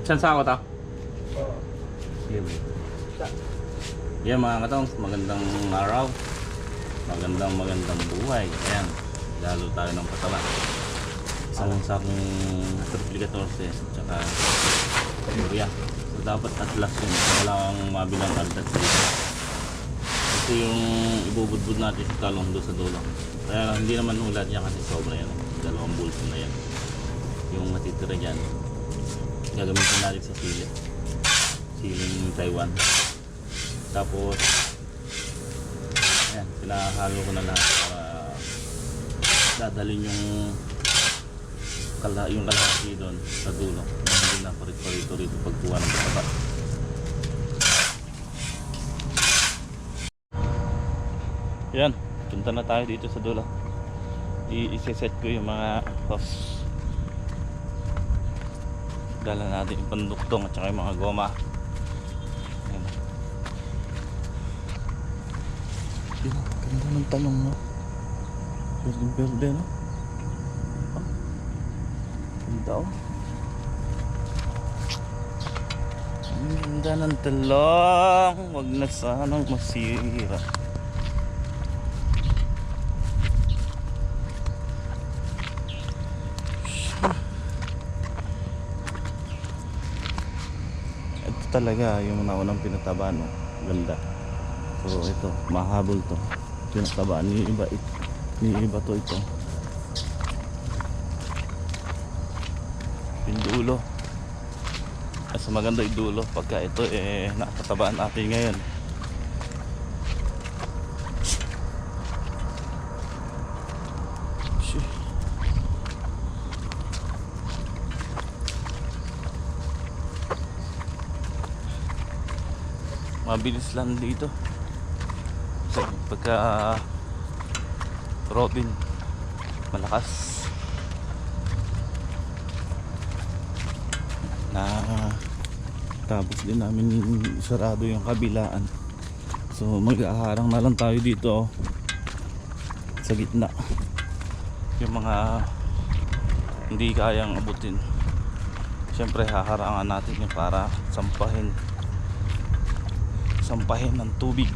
Saan sa ako ta? Yan mga katong, magandang araw. Magandang buhay. Ayan, lalo tayo ng pataba. Isang sakong triple 14 at saka Korea. So dapat atlas yun. Wala kang mabilang altat dito. Ito yung ibubudbud natin sa talong doon sa dulo. Kaya hindi naman ulat niya kasi sobra yan. Dalawang bulso na yan. Yung matitira dyan, gagamitin natin sa siling Taiwan. Tapos ayan, pinahalo ko na lahat para dadalhin yung kalahati doon sa dulo. Hindi na parit-parito rito pagkuha ng pataba. Yan, punta na tayo dito sa dulo. I-set ko yung mga hose. Dala natin yung panduktong at saka yung mga goma. Ayan. Ganda ng talong, no? Berde, no? Oh. Ganda, oh. Ganda ng talong. Huwag na sanang masira. Talaga yung naunang pinataba, no? Ganda. So ito, mahabol to. Pinataba ni iba to ito. Pindulo. As maganda idulo pagka ito nakatabaan natin ngayon. Mabilis lang dito kasi pagka Robin malakas na tapos din namin sarado yung kabilaan, so mag-aharang na lang tayo dito sa gitna yung mga hindi kayang abutin. Siyempre haharangan natin yung para sampahin ng tubig.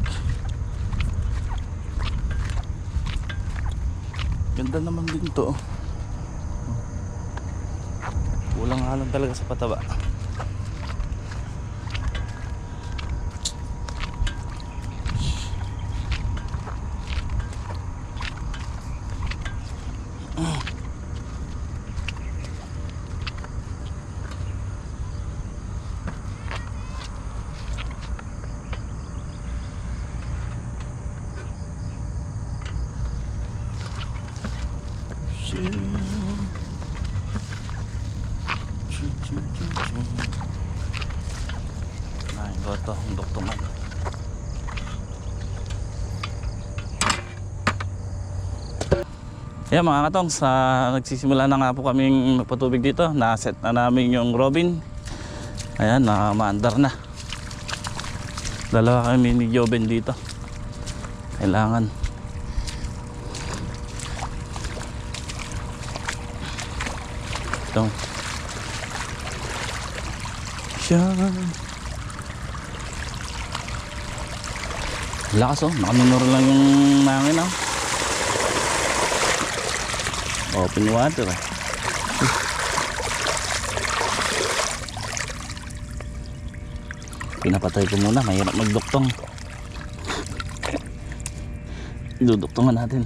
Ganda naman din to. Kulang nga lang talaga sa pataba. Nah, ito ang doktoman. Yan mga katong, nagsisimula na nga po kaming magpatubig dito. Na-set na namin yung Robin. Ayan, maandar na. Dalawa kami ni Joven dito. Kailangan ito siya. Lakas, oh, nakaminor lang yung hangin, oh. Open water, eh. Pinapatay ko muna, mahirap magduktong. Iduduktongan natin,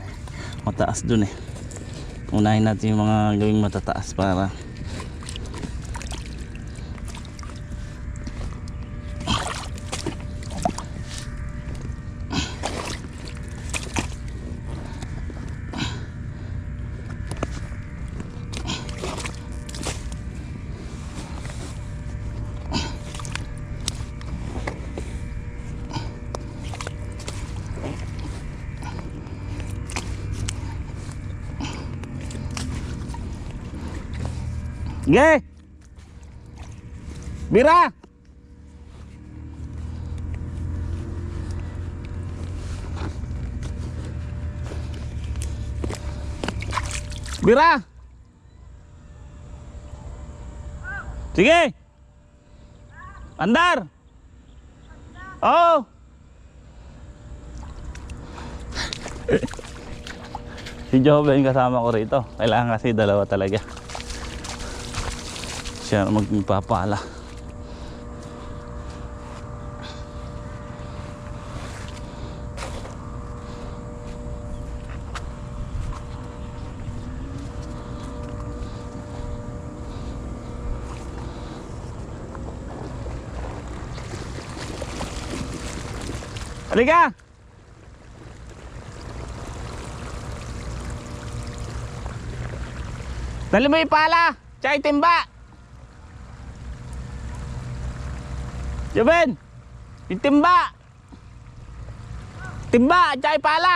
mataas dun, eh. Unahin natin yung mga gawing matataas para Ge! Bira! Bira! Sige! Andar! Oh! Si Joven kasama ko rito. Kailangan kasi dalawa talaga. Siya magpapala. Halika! Dali mo yung pala! Tsaka yung timba! Joven! Yung timba! Timba! Tsaka yung pala!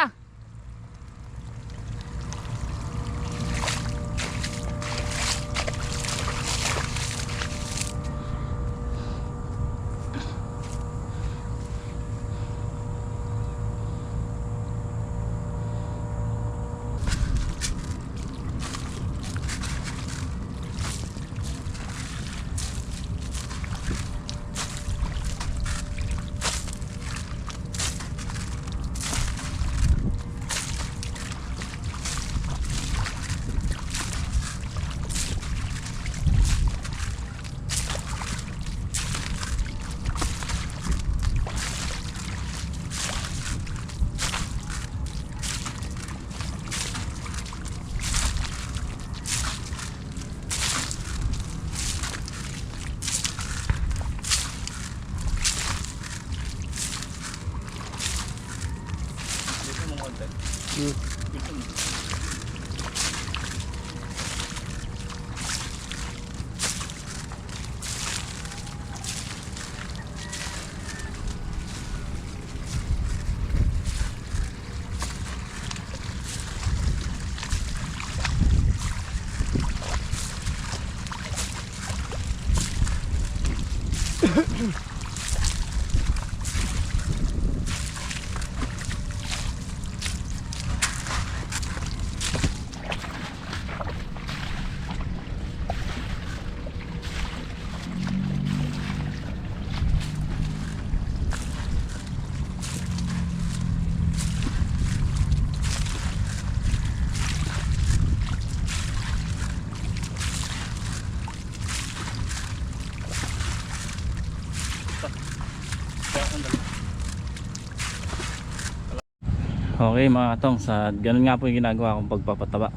Okay mga katong, sa ganun nga po yung ginagawa kong pagpapataba.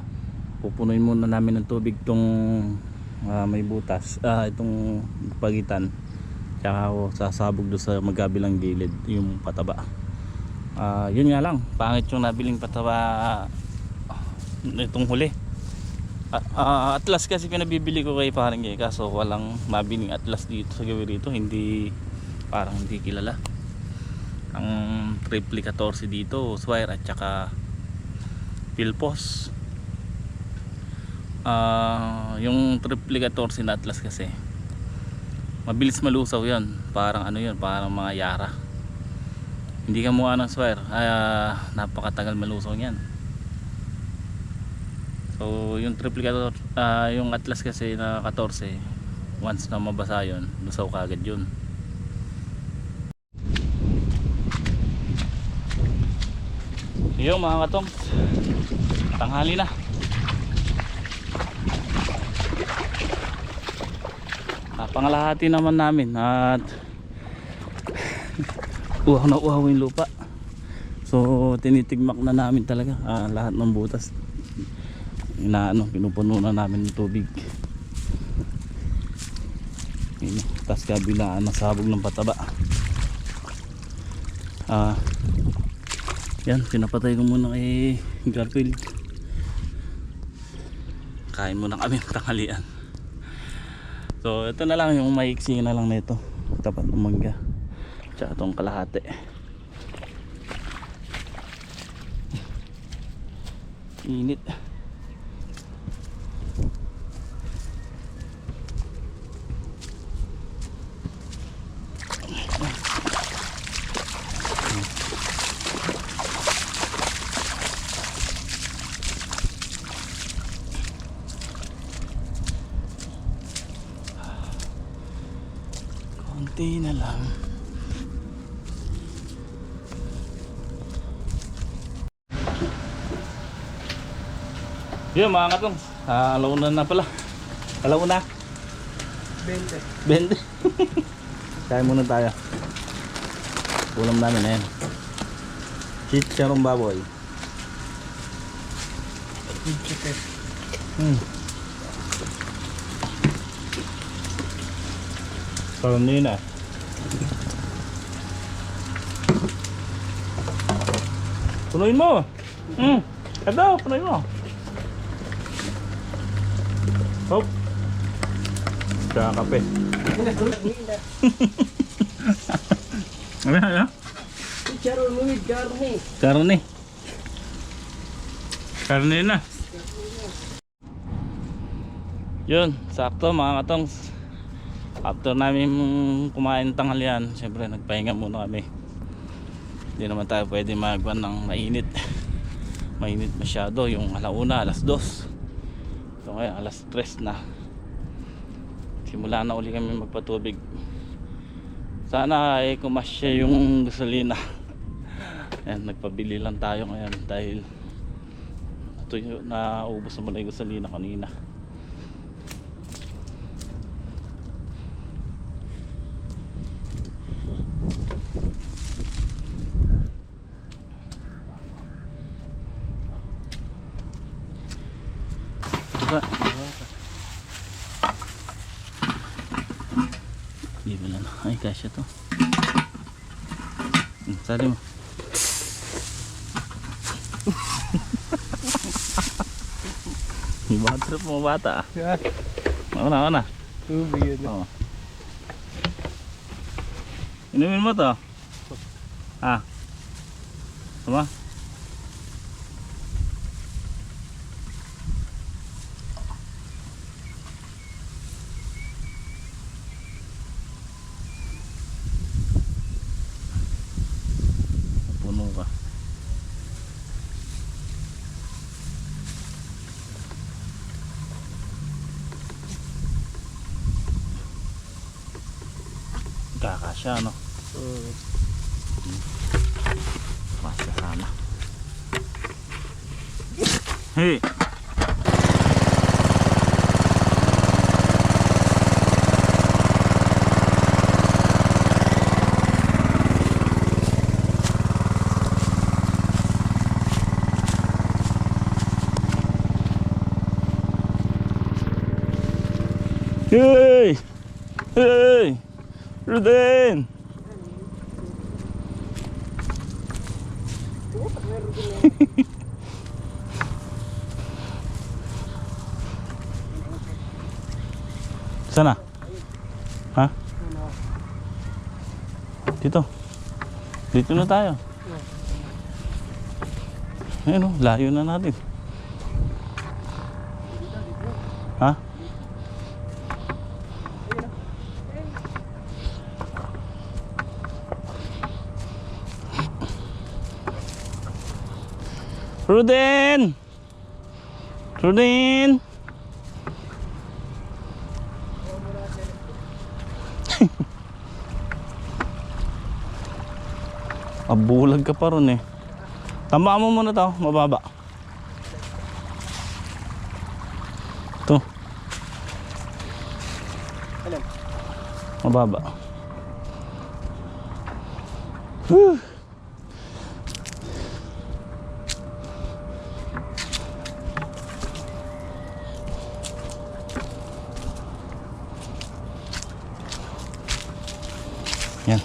Pupunuin muna namin ng tubig itong may butas, itong pagitan. Tsaka ako sasabog doon sa magkabilang gilid yung pataba. Yun nga lang, pangit yung nabiling pataba itong huli. Atlas kasi pinabibili ko kay parang kaso walang mabiling atlas dito sa gawin dito, hindi, parang hindi kilala. Ang triple 14 dito, Swire at saka Pilpos. Yung triple 14 na atlas kasi mabilis malusaw yan, parang ano yun, parang mga yara. Hindi ka mukha ng Swire, napakatagal malusaw yan. So yung triple 14, yung atlas kasi na 14, once na mabasa yun, lusaw kagad yun. Yung mga katong, tanghali na. Pangalahati naman namin at uhaw na uhaw yung lupa. So tinitigmak na namin talaga lahat ng butas. Pinupuno na namin ng tubig. Tapos kabilaan nasabog ng pataba. Yan, pinapatay ko muna kay Garfield. Kain muna kami ng tanghalian. So ito na lang yung maiksi na lang nito, tapat ng mangga tsaka itong kalahati. Init. Kunti na lang. Yun mga katong, alauna na pala. Alauna 20 Kaya muna tayo. Ulam namin na yan. Chicharong baboy. Karnina. Punuin mo. Ito, punuin mo. Hop. Tsaka kape. Ano? Chicharon with karne. Karne. Karne na. Yun, sakto mga katong. After namin kumain ng tanghalian, siyempre nagpahinga muna kami. Hindi naman tayo pwede magwan ng mainit. Mainit masyado, yung alauna, alas 2. So ngayon, alas 3 na. Simula na uli kami magpatubig. Sana ay kumasya yung gasolina. Ayan, nagpabili lang tayo ngayon dahil naubos naman yung gasolina kanina. Libre lang. Ay, kasya to. Sali mo. Yung bad trip mo bata. Una. Tubig yun. Oo. Inumin mo to. Sama? Puno ka. Kakasya, no? Kasya sana. Hey! Hey! Hey! Ruden! Sana? Ha? Dito. Dito na tayo. Ayun o, layo na natin. Ha? Ruden! Ruden! Abulag ka pa ron eh. Tama mo muna to, mababa. To. Mababa. Whew. Yan.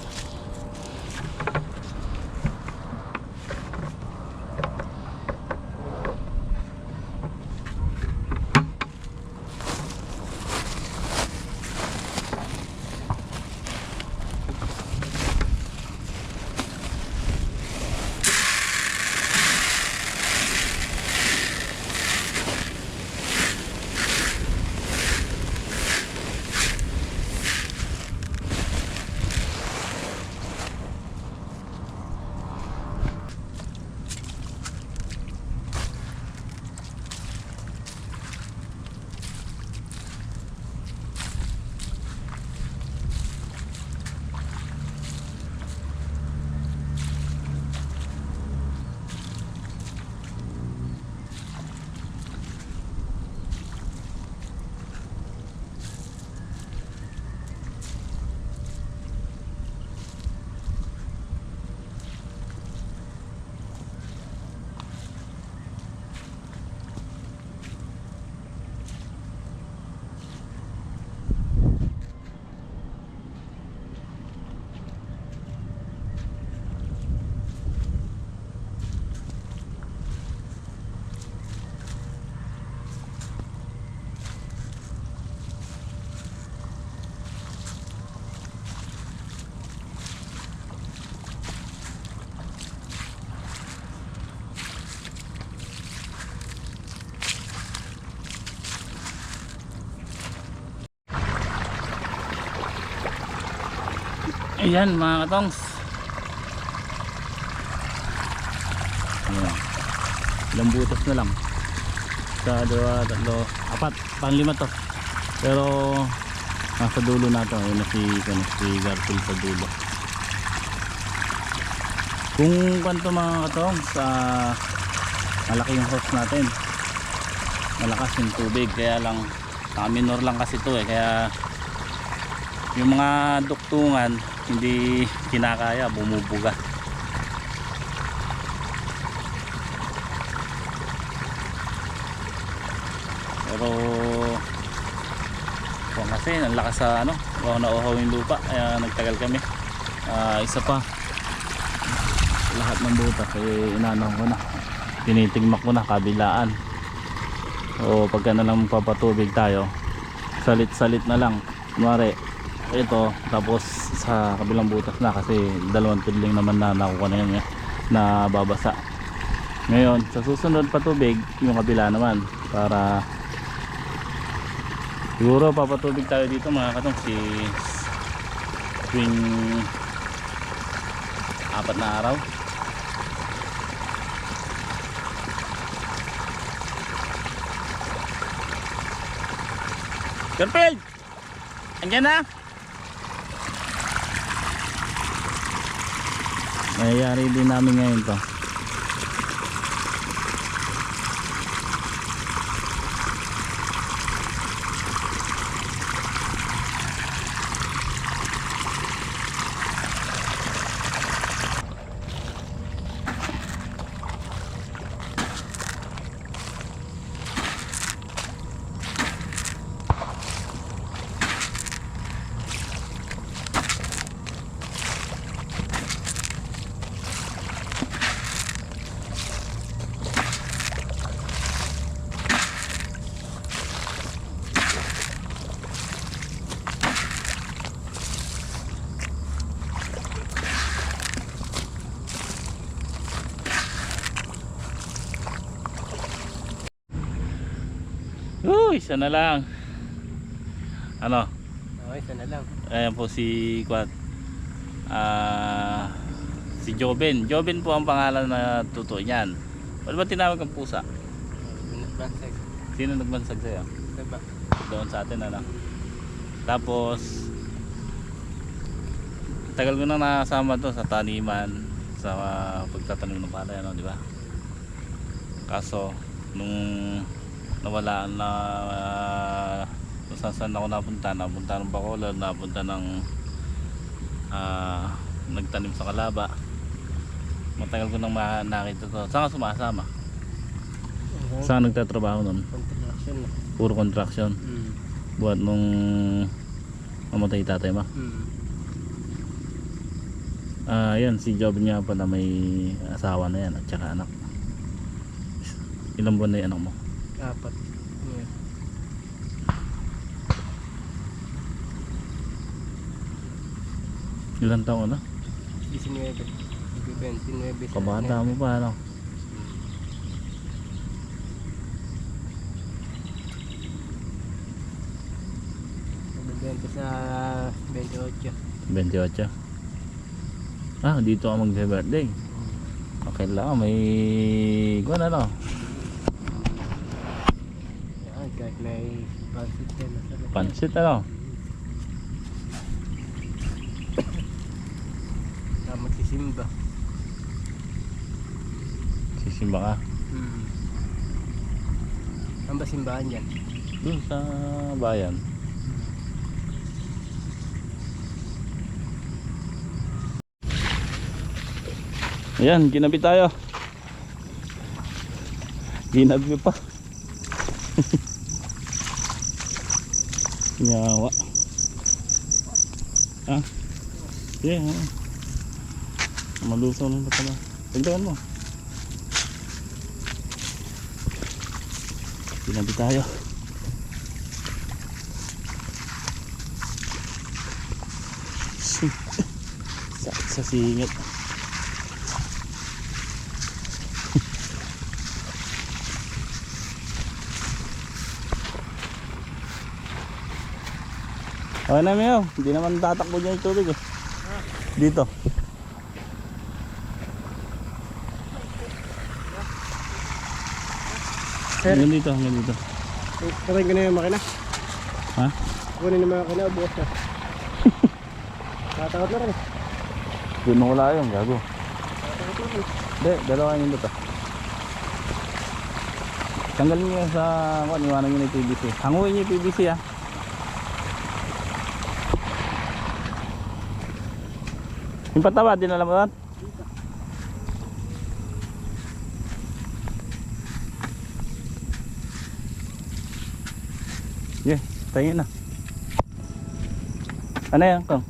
Ayan mga katongs. Ayan. Ilang butas na lang. Isa, dalawa, tatlo, apat, panglima to. Pero nasa dulo na to. Ayun na si Garfield sa dulo. Kung kanto mga katongs, malaki yung hose natin. Malakas yung tubig. Kaya lang minor lang kasi to kaya yung mga duktungan hindi kinakaya, bumubuga. Pero kasi ang lakas sa nauhaw yung lupa kaya nagtagal kami. Isa pa lahat ng butas inanong ko na, tinitigmak ko na kabilaan. O pagka na lang papatubig tayo, salit-salit na lang. Kunwari ito, tapos sa kabilang butas na kasi dalawang tudling naman na nakuha na yun na babasa. Ngayon sa susunod patubig yung kabila naman, para siguro papatubig tayo dito mga katong tuwing 4 na araw. Garfield! Andiyan na! Mayayari din namin ngayon to. Isa na lang. Okay, isa na lang. Ayan po si si Joben. Joben po ang pangalan na totoo niyan. Ano ba tinawag ang pusa? Bansag. Sino nagbansag sa'yo? Diba? Doon sa atin Tapos tagal ko na nakasama to sa taniman, sa pagtatanim ng palay, di ba? Kaso nung nawala na, saan ako napunta ng Bacolod, napunta ng nagtanim sa Calaba. Matagal ko nang nakita to. Saan ka sumasama? Saan nagtatrabaho nun? Construction na. Puro construction. Buat nung mamatay tatay mo. Yan si Job niya pala, may asawa na yan at saka anak. Ilang buwan na yung anak mo? 4. Yeah. Ilang taon na? 19. 29. Kabata mo pa Nagbibenta sa 28. 28. Dito ako mag-birthday. Okay lang, may Yan, kahit may pansit yan. pansit Magsisimba. Sisimba ka? Saan ba simbahan yan? Doon sa bayan. Ayan, ginabi tayo. Ginabi pa. Nyawa. Yeah. Malusaw na pala. Pagdagan mo. Ginabi tayo. Sakit sa singit. Okay na Mio, hindi naman tatakbo dyan yung tubig Dito. Sir. Hanggang dito, hanggang dito. Kunin ko na yung makina. Ha? Kunin yung makina, bukas na. Tatakot na rin. Doon mo wala yung gago. Tatakot na rin. Hindi, dalawa yung dito. Tanggalin niyo sa kung iwanan niyo yung PVC. Hanguin niyo yung PVC ha. Yung pataba, dinala mo doon? Yeah, tayo na. Ano yan, Kong?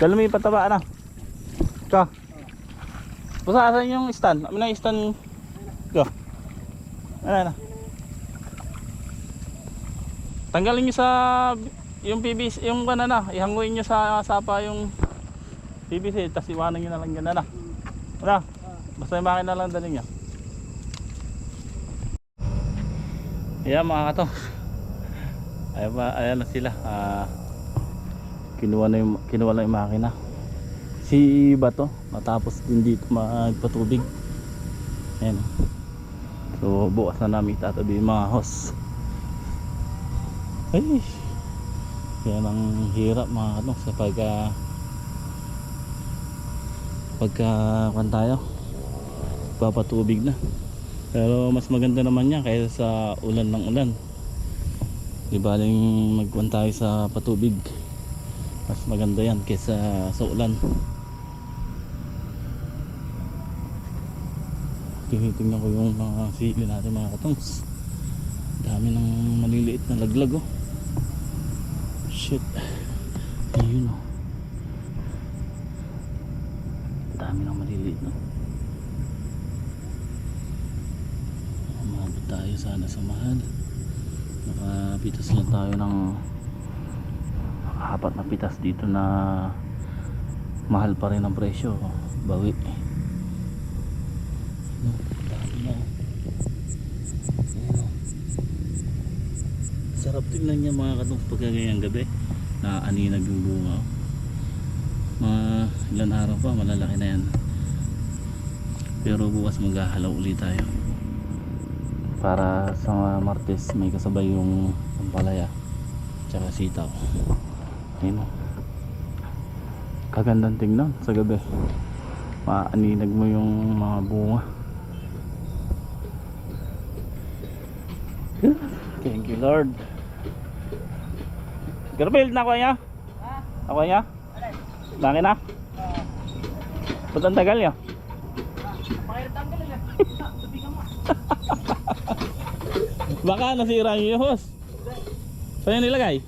Dala mo yung pataba, ano? Ka? Basta asan yung stand? Amin na yung stand. Go. Ano? Tanggalin nyo sa yung PVC, yung banana, ihanguin nyo sa sapa yung PVC, tapos iwanan nyo na lang yan, ano? Ano? Basta yung makina lang dali nyo. Ayan mga kato. Ayan na sila. Kinuha na yung makina. Si Bato matapos din dito magpatubig. Ayan. So bukas na namin tatabi yung mga hose. Ay, yan ang hirap mga kanong sa pagka kwan tayo papatubig na. Pero mas maganda naman yan kaysa sa ulan ng ulan. Di baling magkwan tayo sa patubig, mas maganda yan kaysa sa ulan. Tinitingnan ko yung mga sili natin mga katongs. Dami ng maliliit na laglag oh. Shit. Ayun oh. Dami ng maliliit no. Umabot tayo sana sa mahal. Nakapitas lang tayo ng 4 na pitas dito na mahal pa rin ang presyo. Bawi. Dami na. Sarap tingnan niya mga katong pagkagayang gabi na aninag yung bunga. Mga ilan araw pa malalaki na yan. Pero bukas maghahalaw ulit tayo para sa Martes may kasabay yung pampalaya tsaka sitaw. Ayun o, kagandang tingnan sa gabi, maaninag mo yung mga bunga. Thank you Lord. Garfield, nakuha niya? Nakuha niya? Laki na? Ba't ang tagal niya? Baka nasira niyo yung hose. Saan yung nilagay?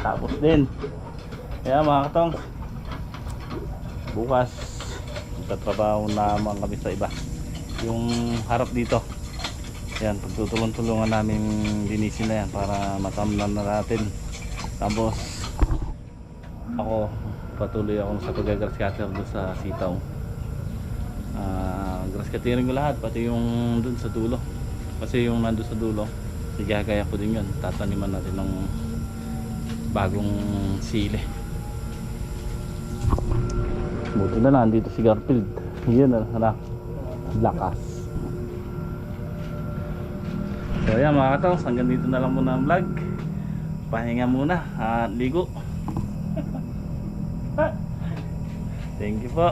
Tapos din. Kaya mga katong, bukas magtatrabaho naman kami sa iba. Yung harap dito, yan, pagtutulong-tulungan namin linisin na yan para matamnan na natin. Tapos ako patuloy akong sa pag-grass cutter doon sa sitaw. Grass cutterin ko lahat, pati yung doon sa dulo, kasi yung nandun sa dulo igagaya ko din yun. Tataniman natin ng bagong sili. Buti na lang dito si Garfield. Yun na, lakas. So ayan mga kataws, hanggang dito na lang muna ang vlog. Pahinga muna at ligo. Thank you po.